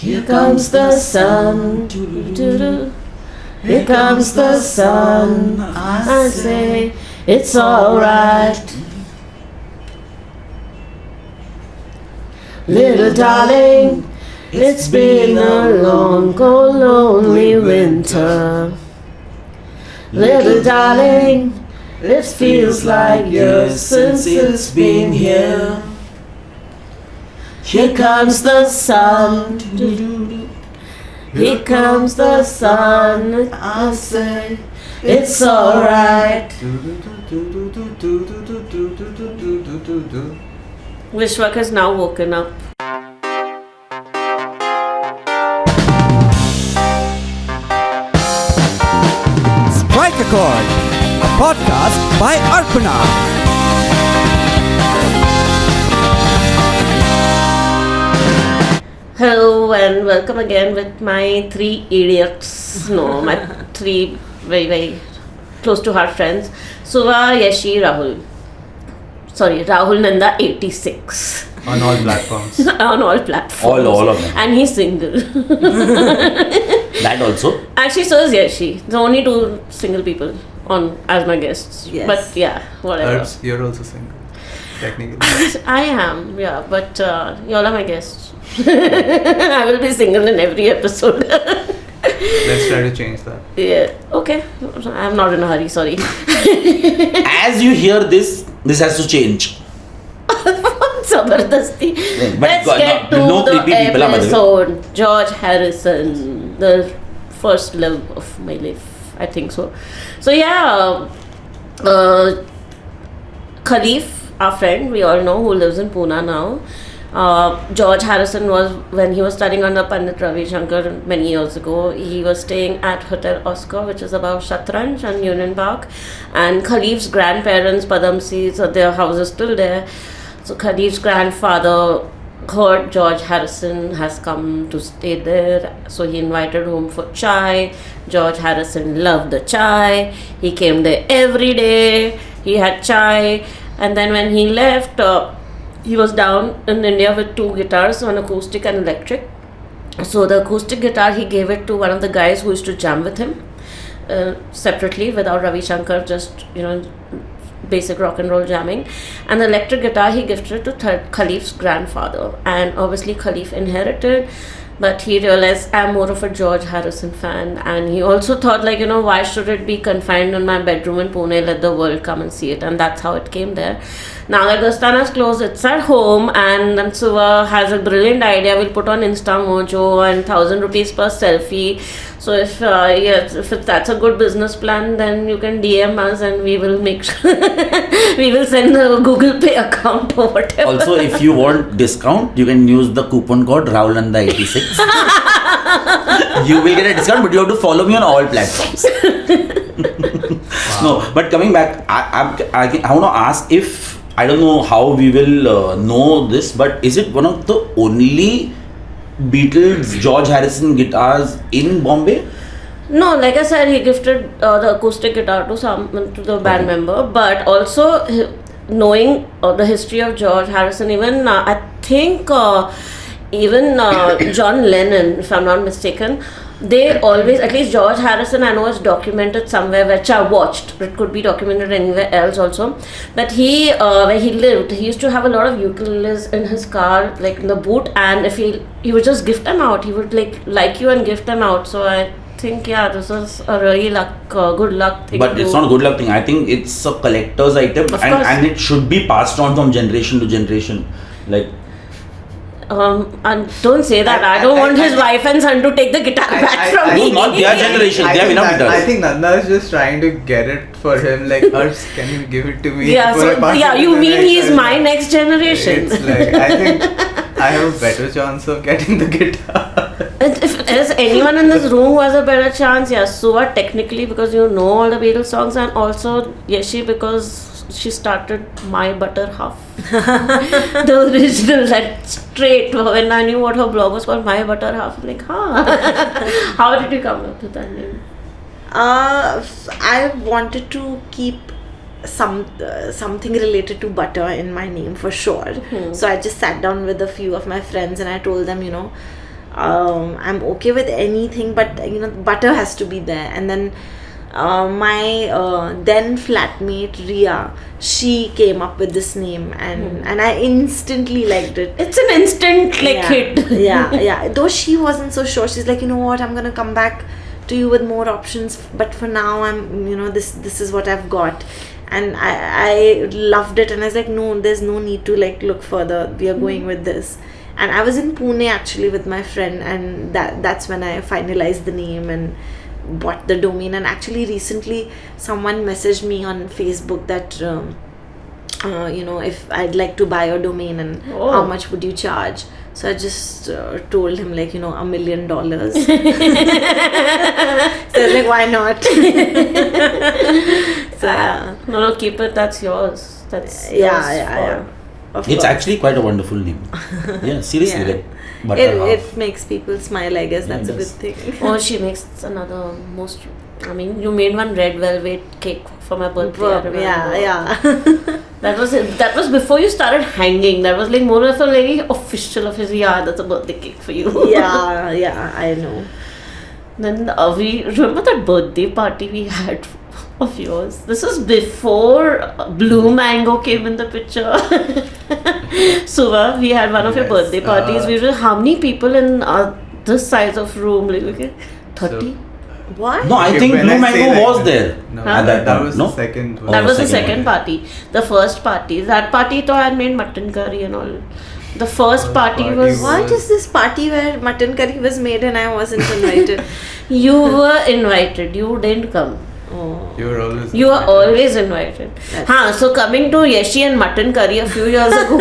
Here comes the sun. Here comes the sun. I say it's alright. Little darling, it's been a long, cold, lonely winter. Little darling, it feels like years since it's been here. Here comes the sun. Here comes the sun. I say it's alright. Vishwak has now woken up. Strike a Chord, a podcast by Arpana. Hello and welcome again with my three idiots. No, my three very, very close to heart friends. Suva, Yashi, Rahul. Sorry, Rahul Nanda 86. On all platforms. On all platforms. All of them. And he's single. That also. Actually, so is Yashi. The only two single people on as my guests. Yes. But yeah, whatever. Herbs, you're also single. Technically. I am, yeah, but y'all are my guests. I will be single in every episode. Let's try to change that. Yeah, okay. I'm not in a hurry, sorry. As you hear this has to change. Zabardasti. But Let's God, get no to creepy the people, episode. George Harrison, the first love of my life, I think so. So yeah, Khalif, our friend, we all know, who lives in Pune now. George Harrison was, when he was studying under Pandit Ravi Shankar many years ago, he was staying at Hotel Oscar, which is above Shatranj and Union Park. And Khalif's grandparents, Padamsi, so their house is still there. So Khalif's grandfather heard George Harrison has come to stay there, so he invited home for chai. George Harrison loved the chai. He came there every day. He had chai, and then when he left, he was down in India with two guitars, one acoustic and electric. So the acoustic guitar, he gave it to one of the guys who used to jam with him separately without Ravi Shankar, just basic rock and roll jamming. And the electric guitar he gifted to Khalif's grandfather, and obviously Khalif inherited, but he realized I'm more of a George Harrison fan, and he also thought, like, why should it be confined in my bedroom in Pune? Let the world come and see it. And that's how it came there. Now that the Astana's closed, it's at home, and then Suva has a brilliant idea. We'll put on Insta Mojo and 1,000 rupees per selfie. So if that's a good business plan, then you can DM us and we will make sure we will send the Google Pay account or whatever. Also, if you want discount, you can use the coupon code RahulNanda86. You will get a discount, but you have to follow me on all platforms. No, but coming back, I want to ask if, I don't know how we will know this, but is it one of the only Beatles George Harrison guitars in Bombay? No, like I said, he gifted the acoustic guitar to the band member, but also knowing the history of George Harrison, even I think even John Lennon, if I'm not mistaken, they always, at least George Harrison, I know is documented somewhere, which I watched. It could be documented anywhere else also. That he, where he lived, he used to have a lot of ukuleles in his car, like in the boot, and if he would just gift them out. He would like you and gift them out. So I think, yeah, this is a really good luck thing. But it's not a good luck thing. I think it's a collector's item, and it should be passed on from generation to generation. Like. And don't say that. I don't want his wife and son to take the guitar back from me. Not their generation. They have enough guitars. I think Nanda is just trying to get it for him. Like, Herbs, can you give it to me? Yeah, you mean he's my next generation? It's like, I think I have a better chance of getting the guitar. If there's anyone in this room who has a better chance, yeah, Suva technically, because you know all the Beatles songs, and also Yashi because she started My Butter Half. The original, that straight, when I knew what her blog was called, My Butter Half, I'm like, how did you come up with that name? I wanted to keep something related to butter in my name for sure. So I just sat down with a few of my friends and I told them, I'm okay with anything, but butter has to be there. And then my then flatmate Ria, she came up with this name, and I instantly liked it. It's an instant hit. yeah. Though she wasn't so sure, she's like, you know what, I'm gonna come back to you with more options, but for now I'm this is what I've got. And I loved it, and I was like, no, there's no need to look further, we are going with this. And I was in Pune actually with my friend, and that's when I finalized the name and bought the domain. And actually recently someone messaged me on Facebook that if I'd like to buy a domain, and how much would you charge. So I just told him $1 million. So I was like, why not? So No, keep it. That's yours. That's yours yeah. Of It's course. actually quite a wonderful name. Yeah, seriously. Yeah. Like butter half. It makes people smile, I guess. That's a good thing. Oh, she makes another most. I mean, you made one red velvet cake for my birthday. I remember. Yeah. That was it. That was before you started hanging. That was more of a very official. Yeah, that's a birthday cake for you. yeah, I know. Then we remember that birthday party we had of yours. This was before Blue Mango came in the picture. Suva, we had one of your Yes, birthday parties. We were how many people in this size of room? 30. What? No, I think When Blue I say Mango was that- there No, at that that time. was No? the second one. That Oh, was the second second one. party. The first party. That party though I had made mutton curry and all. The first party party was What is this party where mutton curry was made and I wasn't invited? you were invited. You didn't come. Oh. You were always. You are always invited. So coming to Yeshi and mutton curry a few years ago,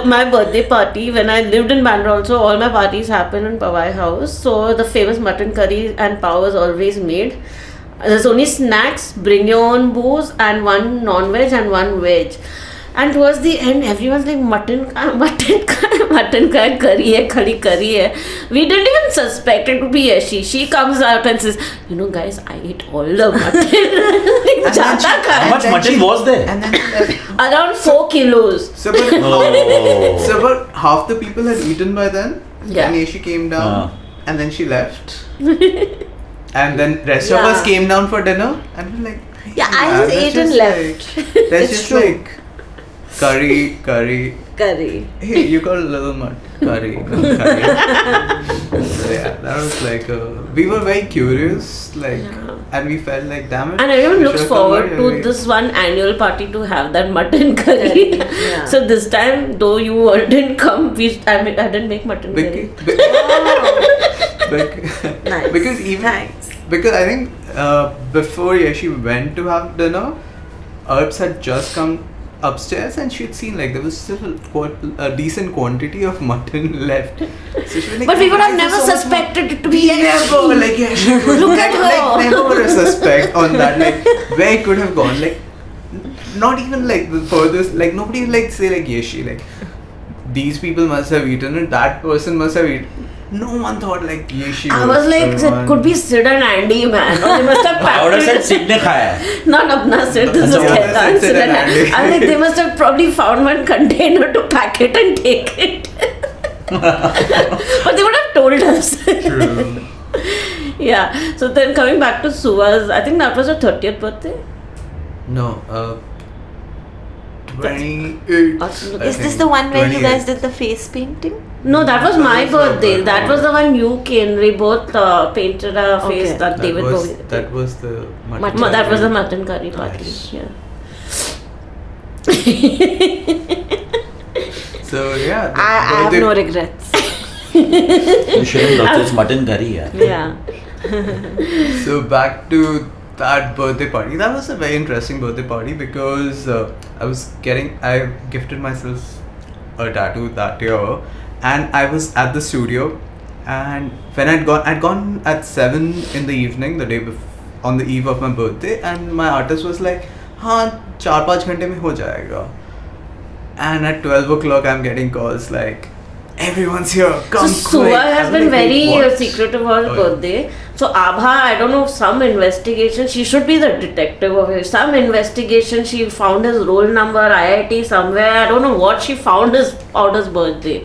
my birthday party, when I lived in Bandra also, all my parties happened in Pawai house. So the famous mutton curry and pav was always made. There's only snacks, bring your own booze, and one non-veg and one veg. And towards the end, everyone's like mutton curry hai, khadi curry hai. We didn't even suspect it to be Yeshi. She comes out and says, guys, I ate all the mutton. How much mutton was there? And then Around 4 kilos. so about, Oh. so about half the people had eaten by then. Yeah. And Yeshi came down, and then she left. And then rest of Yeah. us came down for dinner, and we're like, hey, Yeah, I man, just let's ate and left. Let's It's just true. curry. Curry. Hey, you got a little mud. Curry. So yeah, that was we were very curious, and we felt like, damn it. And everyone we looks should've come forward to earlier. this one annual party to have that mutton curry. Yeah. So this time, though you all didn't come, I didn't make mutton curry. Nice. Because even Thanks. because I think before Yeshi went to have dinner, Herbs had just come upstairs and she'd seen there was still a decent quantity of mutton left. So she was like, But we would have "Why is never there so much suspected it to be Never, Yeshi. Yeshi would Look at her. never would have suspect on that, where it could have gone, not even the furthest, nobody would say Yeshi, these people must have eaten it, that person must have eaten. No one thought Yeshi. I was like, the it one. could be Sid and Andy, man. Or they must have I would have packed said it. Sid ne khaya. Not Apna Sid, this is Yeah, Khaitan Sid Sid and and Andy. I was like, they must have probably found one container to pack it and take it. But they would have told us. True. Yeah. So then coming back to Suva's, I think that was her 30th birthday. No, 28. Is this the one where you guys did the face painting? No, that was my That was my birthday. That was the one you came. We both painted our face. Okay. That David Bowie. That was the That was the mutton curry party. Nice. Yeah. So yeah, the I have birthday- no regrets. You shouldn't have this mutton curry. Yeah. Yeah. So back to that birthday party. That was a very interesting birthday party because I gifted myself a tattoo that year, and I was at the studio, and when I'd gone at 7 in the evening the day before, on the eve of my birthday, and my artist was like, हाँ 4-5 घंटे में हो जाएगा. And at 12 o'clock I'm getting calls like, everyone's here, come So Suva quick. has I'm been like, very "What?" secretive about her Oh, yeah. birthday. So Abha, I don't know, some investigation. She should be the detective of it. Some investigation. She found his roll number, IIT somewhere. I don't know what she found out his birthday.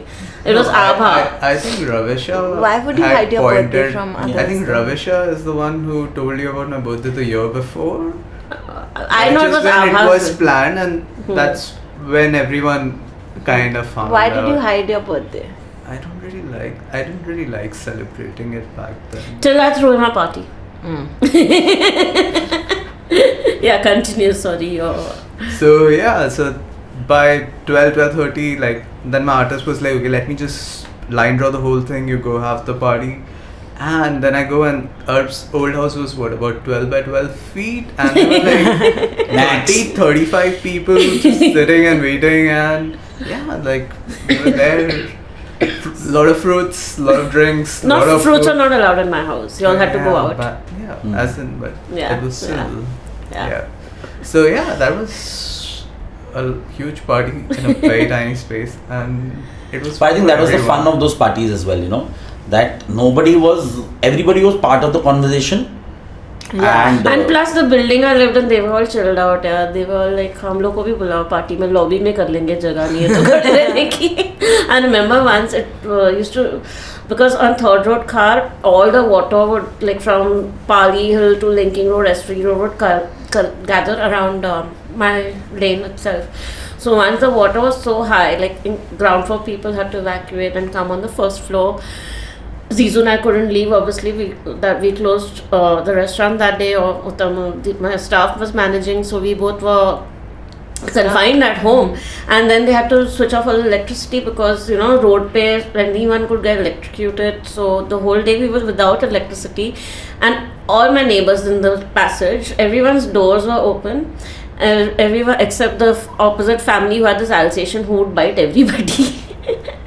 It was Abha. I think Ravisha. Why would you had hide your birthday pointed- from I others think then? Ravisha is the one who told you about my birthday the year before. I know it Which is was when Abha's. it was planned, and that's when everyone kind of found Why out. did you hide your birthday? I didn't really like celebrating it back then. Till I threw him a party. Yeah, continue. Sorry. So yeah, so by 12:30, like then my artist was like, okay, let me just line draw the whole thing. You go have the party, and then I go, and Earth's old house was what, about 12 by 12 feet, and there were like Max. 35 people just sitting and waiting, and yeah, like we were there. Lot of fruits, lot of drinks. Not lot of fruits food. are not allowed in my house. You all had to go Yeah, out. But, yeah, as in, but Yeah, it was still. yeah. Yeah. So yeah, that was a huge party in a very tiny space, and it was. But I think that was the everyone. fun of those parties as well, you know, that everybody was part of the conversation. Yeah. And, And plus the building I lived in, they were all chilled out. Yeah, they were like, हम लोग को भी बुलाओ party में lobby में कर लेंगे जगह नहीं है तो खड़े रहने की. I remember once it used to, because on Third Road car, all the water would like from Pali Hill to Linking Road, Estuary Road would gather around my lane itself. So once the water was so high, like in ground floor people had to evacuate and come on the first floor. Zizu and I couldn't leave. Obviously, we closed the restaurant that day. Or my staff was managing, so we both were confined at home. And then they had to switch off all the electricity because road pay, anyone could get electrocuted. So the whole day we were without electricity, and all my neighbors in the passage, everyone's doors were open. Everyone except the opposite family who had this Alsatian who would bite everybody.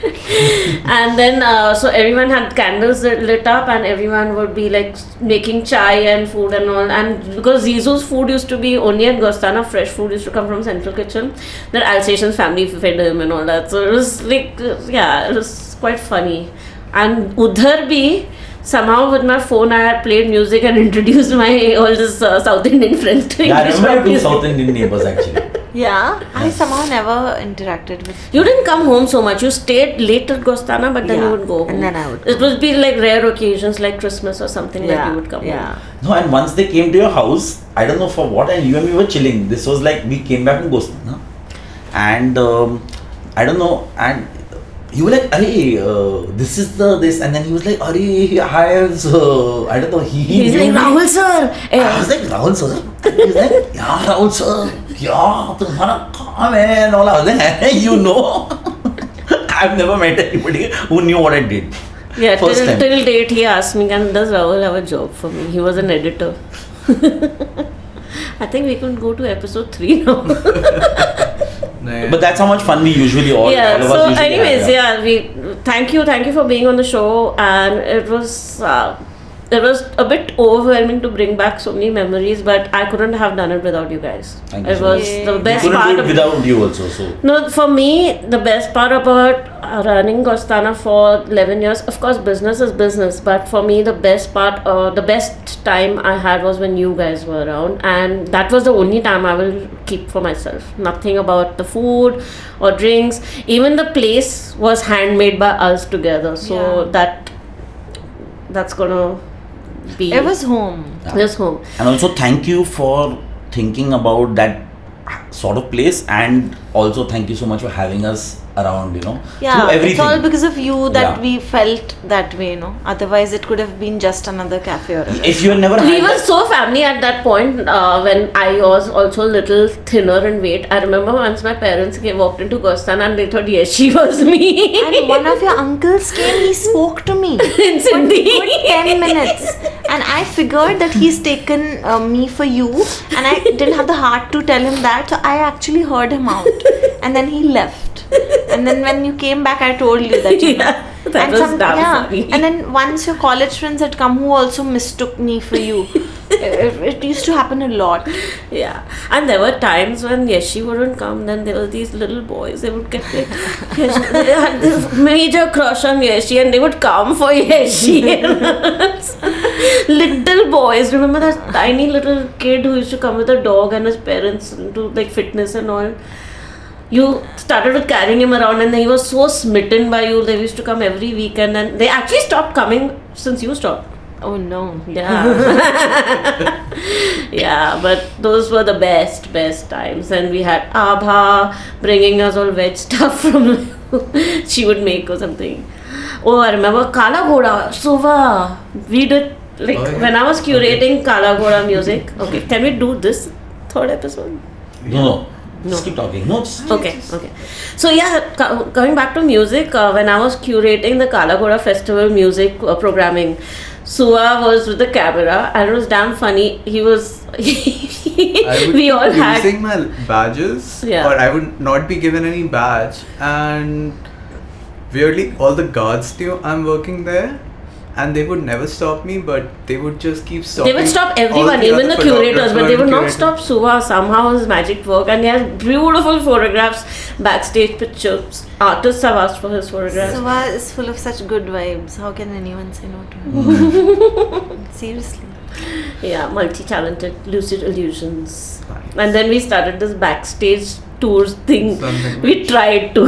And then so everyone had candles lit up, and everyone would be like making chai and food and all. And because Zizu's food used to be only at Gostana, fresh food used to come from Central Kitchen, that Alsatian family fed him and all that. So it was like it was quite funny. And udhar bhi, somehow with my phone I had played music and introduced my all this South Indian friends to yeah, I English remember pop two music. South Indian neighbors actually. Yeah, I somehow never interacted with. You didn't come home so much. You stayed late at Gostana, but then Yeah, you would go home. and then I would It would be like rare occasions like Christmas or something that you would come home. No, and once they came to your house, I don't know for what, and you and me were chilling. This was like we came back from Gostana, and I don't know, and you were like, "Hey, this is this," and then he was like, "Arey, I was, I don't know." He's knew like, me. Rahul sir! I was like, "Rahul sir," and he was like, "Yeah, Rahul sir, yeah, तुम्हारा काम है," and all. I was like, "Hey, you know." I've never met anybody who knew what I did. Yeah, First time. till date he asked me, and does Rahul have a job for me? He was an editor. I think we could go to episode 3 now. But that's how much fun we usually all of Yeah, us so usually anyways, have, we thank you for being on the show, and it was a bit overwhelming to bring back so many memories, but I couldn't have done it without you guys. Thank you It so was much. the We We best couldn't part do it of without you also. So No, for me, the best part about running Gostana for 11 years, of course, business is business, but for me, the best time I had was when you guys were around, and that was the only time I will keep for myself. Nothing about the food or drinks. Even the place was handmade by us together, so that's gonna be. It was home. This home. and also thank you for thinking about that sort of place, and also thank you so much for having us around, Yeah, through everything. it's all because of you that Yeah. we felt that way, Otherwise, it could have been just another cafe or a If you had never We had were that- so family at that point when I was also a little thinner in weight. I remember once my parents walked into Gostana and they thought, yes, she was me. And one of your uncles came, he spoke to me In for Sindhi. good 10 minutes. And I figured that he's taken me for you, and I didn't have the heart to tell him that, so I actually heard him out. And then he left. And then when you came back, I told you that. Yeah, that and was damn funny. And then once your college friends had come who also mistook me for you. It used to happen a lot. Yeah, and there were times when Yeshi wouldn't come. Then there were these little boys. They would get like, they had this major crush on Yeshi, and they would come for Yeshi. Little boys. Remember that tiny little kid who used to come with a dog and his parents to like fitness and all. You started with carrying him around, and he was so smitten by you. They used to come every weekend, and they actually stopped coming since you stopped. Oh no. Yeah. Yeah, but those were the best times. And we had Abha bringing us all veg stuff from she would make or something. Oh, I remember Kala Ghoda, Suva. We did, like, Oh, yeah. when I was curating Kala Ghoda music. Okay, can we do this third episode? No. Just keep talking. No, just Okay. So yeah, coming back to music, when I was curating the Kala Ghoda Festival music programming, Suva was with the camera and it was damn funny. He was, I would we all be had, using my badges, Yeah. or I would not be given any badge, and weirdly, all the guards knew I'm working there, and they would never stop me, but they would just keep stopping. they would stop all everyone, even the other curators, but they would not photographers stop and Suva. Somehow his magic worked, and he has beautiful photographs, backstage pictures. Artists have asked for his photographs. Suva is full of such good vibes. How can anyone say no to him? Seriously. Yeah, multi-talented, lucid illusions. Nice. And then we started this backstage tours thing. Something We tried to.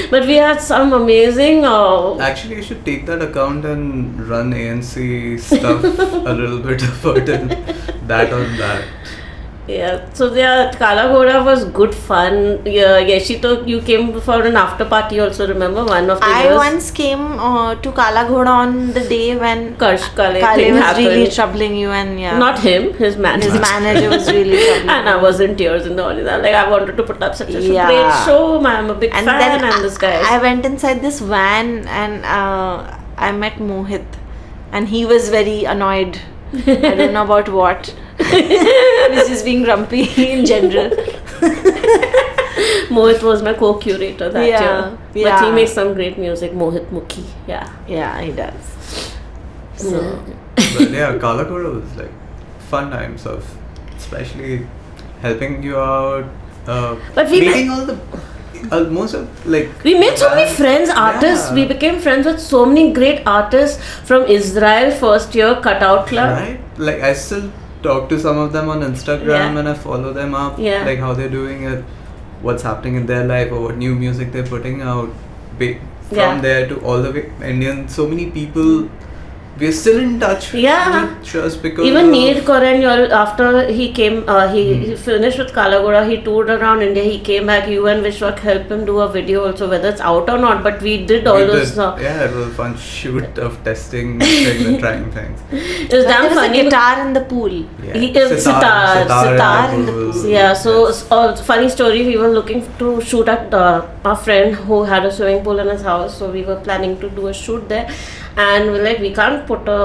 But we had some amazing Actually, you should take that account and run ANC stuff a little bit of it and that on that. yeah, so yeah, Kala Ghoda was good fun. Yeah, Yeshito, you came for an after party also, remember? One of the I years. once came to Kala Ghoda on the day when Karsh Kale Kale thing was happened. really troubling you, and yeah, Not him, his manager. his manager was really troubling. And I was in tears in the audience. I'm like, I wanted to put up such a Yeah. great show. I'm a big And fan, then and this guy. I went inside this van and I met Mohit, and he was very annoyed. I don't know about what. He was just being grumpy in general. Mohit was my co-curator that Yeah, year. But yeah. he makes some great music. Mohit Mukhi. Yeah. Yeah, he does. So, But yeah, Kala Ghoda was like fun times of especially helping you out. But we meeting all the most of like we made so many bands. friends, artists. Yeah. We became friends with so many great artists from Israel first year Cutout Club. Right? Like I still talk to some of them on Instagram Yeah. and I follow them up. Yeah. Like how they're doing it, what's happening in their life, or what new music they're putting out. From Yeah. there to all the way Indian, so many people. We're still in touch. Yeah. Just because Even of- Neer Koren, after he came, he finished with Kala Ghoda, he toured around India, he came back, you and Vishwak helped him do a video also, whether it's out or not, but we did all we those. did- yeah, it was a fun shoot of testing and trying things. It was There damn was a funny. guitar in the pool. Yeah. He is sitar in the pool. pool. Yeah, so funny story. We were looking to shoot at our friend who had a swimming pool in his house, so we were planning to do a shoot there, and we're like, we can't put a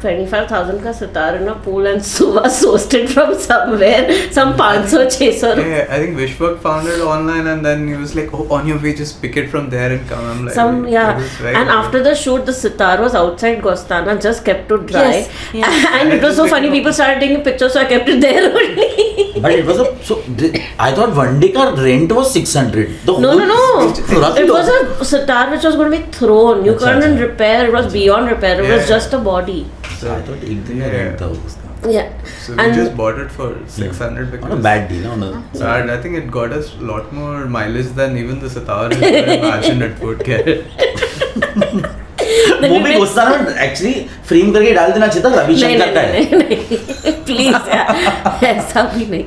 25,000 ka sitar in a pool, and Suva sourced it from somewhere, some 500 600. Yeah, I think Vishwak found it online and then he was like, oh, on your way, just pick it from there and come. I'm like, Some that is very and good. after the shoot, the sitar was outside Gostana, just kept to dry. Yes, yeah. And it was so funny. People started taking pictures, so I kept it there only. But it was I thought one day car rent was 600. The No. whole It was a sitar which was going to be thrown. You Achha, couldn't achha. repair. It was beyond repair. It was Yeah. just a body. So I thought एक दिन में Yeah. rent था उसका. Yeah. So we just bought it for 600 because Not a bad deal, no. And I think it got us a lot more mileage than even the sitar I imagined it would get. वो भी गुस्सा ना actually frame करके डाल देना चाहिए था रविशंकर का है नहीं प्लीज ऐसा भी नहीं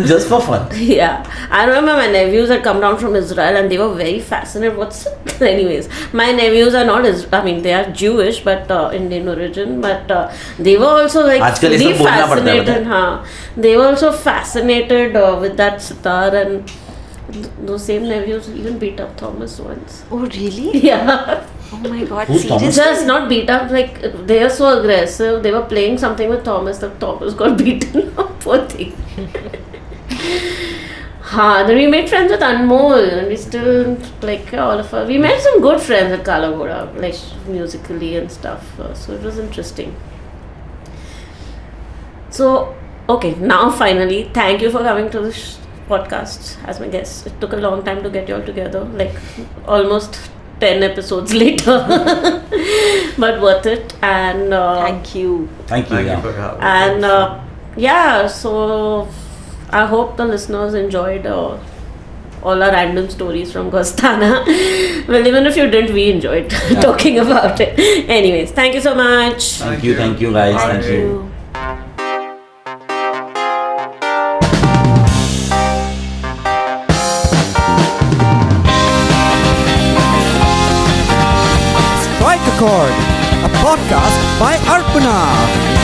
just for fun. Yeah, I remember my nephews had come down from Israel and they were very fascinated. Anyways, my nephews are not, I mean, they are Jewish but Indian origin, but they were also like आजकल ये really सब बोलना पड़ता है, fascinated. हाँ, they were also fascinated with that sitar, and those same nephews even beat up Thomas once. Oh really? Yeah. Oh my god, Who's Thomas? seriously? Just not beat up, like they are so aggressive. They were playing something with Thomas, that Thomas got beaten up. Poor thing. Then we made friends with Anmol, and we still like all of us. We made some good friends at Kala Ghoda, like musically and stuff. So it was interesting. So okay, now finally, thank you for coming to this podcast as my guest. It took a long time to get you all together, like almost 10 episodes later, but worth it. And Thank you. Thank you. Thank Yeah. you for having and us. yeah, so I hope the listeners enjoyed all our random stories from Ghostana. Well, even if you didn't, we enjoyed talking about it. Anyways, thank you so much. Thank you guys. Thank Thank you. you. Strike a Chord, a podcast by Arpana.